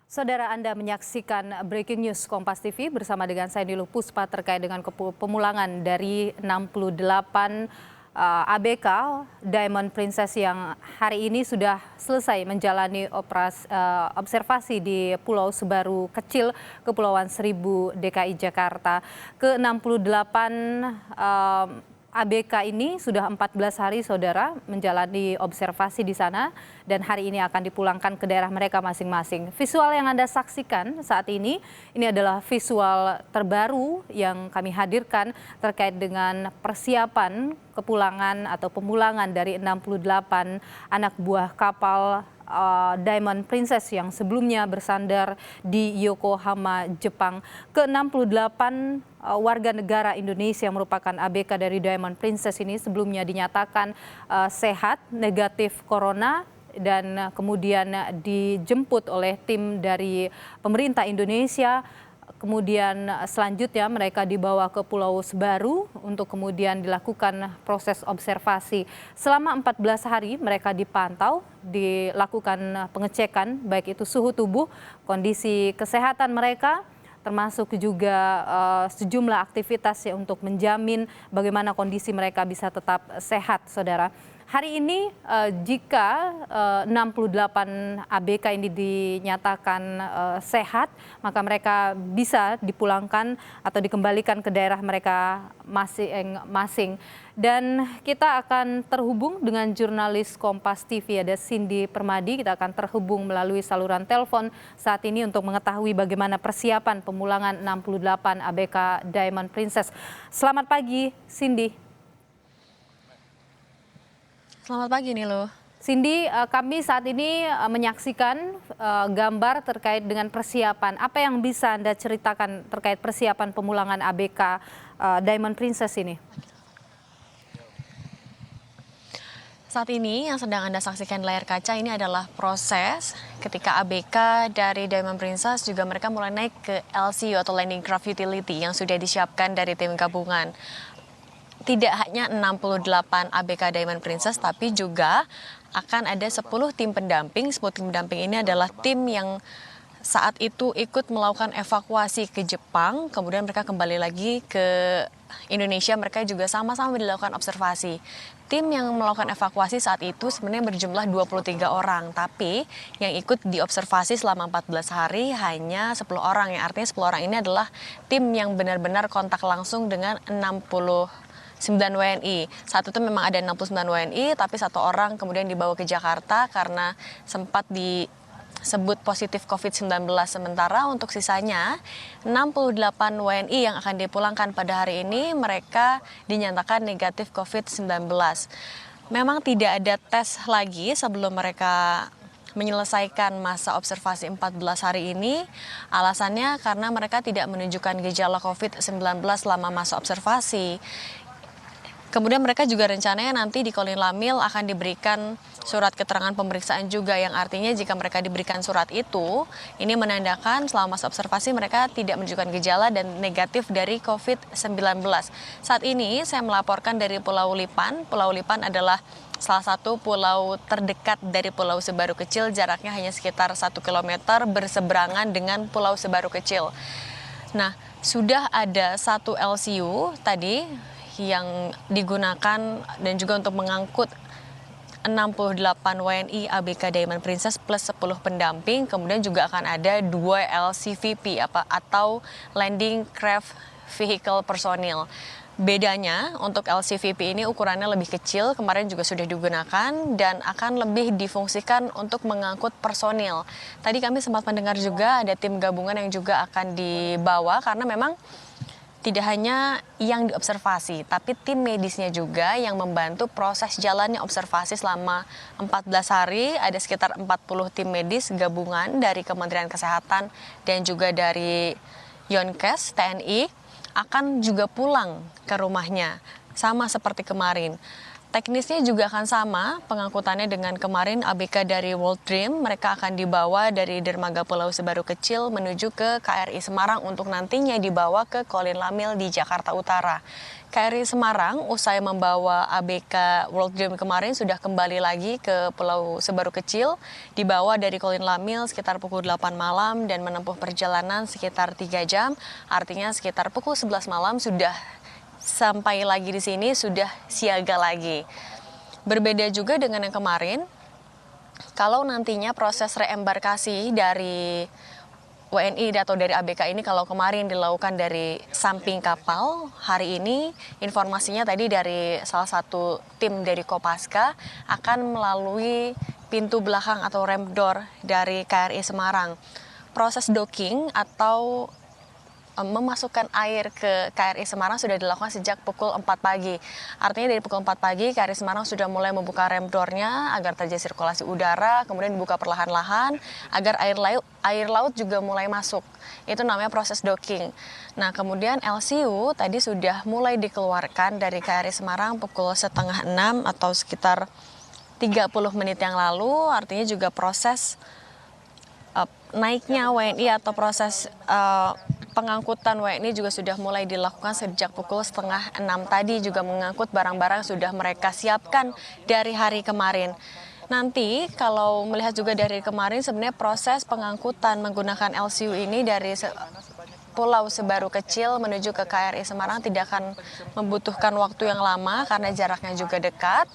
Saudara, Anda menyaksikan Breaking News Kompas TV bersama dengan saya Niluh Puspa terkait dengan pemulangan dari 68 ABK Diamond Princess yang hari ini sudah selesai menjalani observasi di Pulau Sebaru Kecil, Kepulauan Seribu, DKI Jakarta. Ke-68 ABK ini sudah 14 hari, Saudara, menjalani observasi di sana dan hari ini akan dipulangkan ke daerah mereka masing-masing. Visual yang Anda saksikan saat ini adalah visual terbaru yang kami hadirkan terkait dengan persiapan kepulangan atau pemulangan dari 68 anak buah kapal Diamond Princess yang sebelumnya bersandar di Yokohama, Jepang. Ke-68 warga negara Indonesia yang merupakan ABK dari Diamond Princess ini sebelumnya dinyatakan sehat, negatif corona, dan kemudian dijemput oleh tim dari pemerintah Indonesia. Kemudian selanjutnya mereka dibawa ke Pulau Sebaru untuk kemudian dilakukan proses observasi. Selama 14 hari mereka dipantau, dilakukan pengecekan baik itu suhu tubuh, kondisi kesehatan mereka, termasuk juga sejumlah aktivitas ya untuk menjamin bagaimana kondisi mereka bisa tetap sehat, Saudara. Hari ini jika 68 ABK ini dinyatakan sehat, maka mereka bisa dipulangkan atau dikembalikan ke daerah mereka masing-masing. Dan kita akan terhubung dengan jurnalis Kompas TV, ada Cindy Permadi. Kita akan terhubung melalui saluran telepon saat ini untuk mengetahui bagaimana persiapan pemulangan 68 ABK Diamond Princess. Selamat pagi, Cindy. Selamat pagi Niluh. Cindy, kami saat ini menyaksikan gambar terkait dengan persiapan. Apa yang bisa Anda ceritakan terkait persiapan pemulangan ABK Diamond Princess ini? Saat ini yang sedang Anda saksikan di layar kaca ini adalah proses ketika ABK dari Diamond Princess juga mereka mulai naik ke LCU atau Landing Craft Utility yang sudah disiapkan dari tim gabungan. Tidak hanya 68 ABK Diamond Princess, tapi juga akan ada 10 tim pendamping. 10 tim pendamping ini adalah tim yang saat itu ikut melakukan evakuasi ke Jepang, kemudian mereka kembali lagi ke Indonesia, mereka juga sama-sama dilakukan observasi. Tim yang melakukan evakuasi saat itu sebenarnya berjumlah 23 orang, tapi yang ikut diobservasi selama 14 hari hanya 10 orang, yang artinya 10 orang ini adalah tim yang benar-benar kontak langsung dengan 69 WNI. Saat itu memang ada 69 WNI, tapi satu orang kemudian dibawa ke Jakarta karena sempat disebut positif COVID-19. Sementara untuk sisanya 68 WNI yang akan dipulangkan pada hari ini, mereka dinyatakan negatif COVID-19. Memang tidak ada tes lagi sebelum mereka menyelesaikan masa observasi 14 hari ini. Alasannya karena mereka tidak menunjukkan gejala COVID-19 selama masa observasi. Kemudian mereka juga rencananya nanti di Kolin Lamil akan diberikan surat keterangan pemeriksaan juga, yang artinya jika mereka diberikan surat itu, ini menandakan selama masa observasi mereka tidak menunjukkan gejala dan negatif dari COVID-19. Saat ini saya melaporkan dari Pulau Lipan. Pulau Lipan adalah salah satu pulau terdekat dari Pulau Sebaru Kecil, jaraknya hanya sekitar 1 km berseberangan dengan Pulau Sebaru Kecil. Nah, sudah ada satu LCU tadi yang digunakan dan juga untuk mengangkut 68 WNI ABK Diamond Princess plus 10 pendamping. Kemudian juga akan ada 2 LCVP atau Landing Craft Vehicle Personil. Bedanya untuk LCVP ini ukurannya lebih kecil, kemarin juga sudah digunakan dan akan lebih difungsikan untuk mengangkut personil. Tadi kami sempat mendengar juga ada tim gabungan yang juga akan dibawa karena memang tidak hanya yang diobservasi, tapi tim medisnya juga yang membantu proses jalannya observasi selama 14 hari. Ada sekitar 40 tim medis gabungan dari Kementerian Kesehatan dan juga dari Yonkes TNI akan juga pulang ke rumahnya, sama seperti kemarin. Teknisnya juga akan sama, pengangkutannya dengan kemarin ABK dari World Dream. Mereka akan dibawa dari dermaga Pulau Sebaru Kecil menuju ke KRI Semarang untuk nantinya dibawa ke Kolin Lamil di Jakarta Utara. KRI Semarang usai membawa ABK World Dream kemarin sudah kembali lagi ke Pulau Sebaru Kecil, dibawa dari Kolin Lamil sekitar pukul 8 malam dan menempuh perjalanan sekitar 3 jam. Artinya sekitar pukul 11 malam sudah sampai lagi di sini, sudah siaga lagi. Berbeda juga dengan yang kemarin, kalau nantinya proses reembarkasi dari WNI atau dari ABK ini kalau kemarin dilakukan dari samping kapal, hari ini informasinya tadi dari salah satu tim dari Kopaska akan melalui pintu belakang atau ramp door dari KRI Semarang. Proses docking atau memasukkan air ke KRI Semarang sudah dilakukan sejak pukul 4 pagi. Artinya dari pukul 4 pagi KRI Semarang sudah mulai membuka ramp door-nya agar terjadi sirkulasi udara, kemudian dibuka perlahan-lahan agar air laut juga mulai masuk. Itu namanya proses docking. Nah, kemudian LCU tadi sudah mulai dikeluarkan dari KRI Semarang pukul setengah 6 atau sekitar 30 menit yang lalu. Artinya juga proses naiknya WNI atau proses pengangkutan WNI juga sudah mulai dilakukan sejak pukul setengah 6 tadi, juga mengangkut barang-barang sudah mereka siapkan dari hari kemarin. Nanti kalau melihat juga dari kemarin sebenarnya proses pengangkutan menggunakan LCU ini dari Pulau Sebaru Kecil menuju ke KRI Semarang tidak akan membutuhkan waktu yang lama karena jaraknya juga dekat.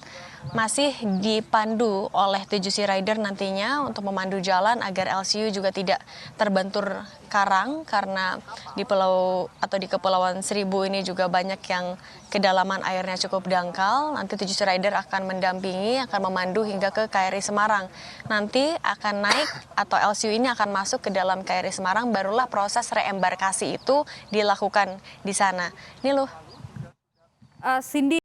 Masih dipandu oleh 7 Sea Rider nantinya untuk memandu jalan agar LCU juga tidak terbentur karang karena di pulau atau di Kepulauan Seribu ini juga banyak yang kedalaman airnya cukup dangkal. Nanti 7 Sea Rider akan mendampingi, akan memandu hingga ke KRI Semarang. Nanti akan naik atau LCU ini akan masuk ke dalam KRI Semarang, barulah proses reembarkasi itu dilakukan di sana. Ini loh. Cindy.